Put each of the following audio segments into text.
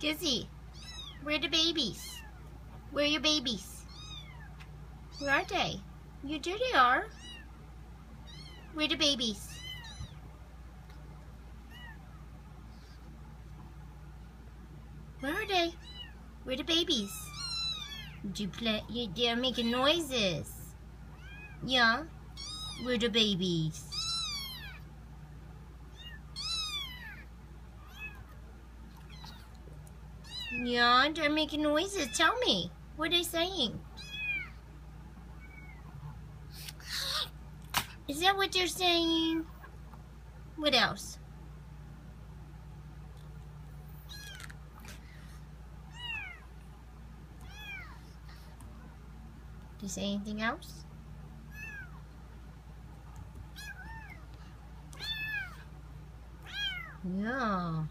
Gizzy, where are the babies? Where are your babies? Where are they? There they are. Where are the babies? Where are they? Where are the babies? They're making noises. Yeah. Where are the babies? Yeah, they're making noises. Tell me. What are they saying? Is that what they're saying? What else? Do you say anything else? Yeah.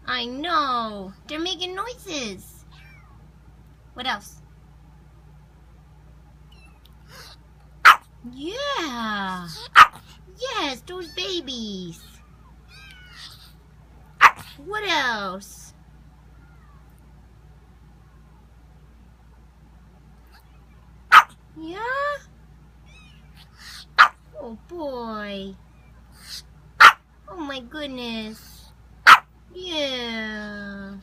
I know. They're making noises. What else? Yeah. Yes, those babies. What else? Yeah? Oh boy. Oh my goodness. Yeah.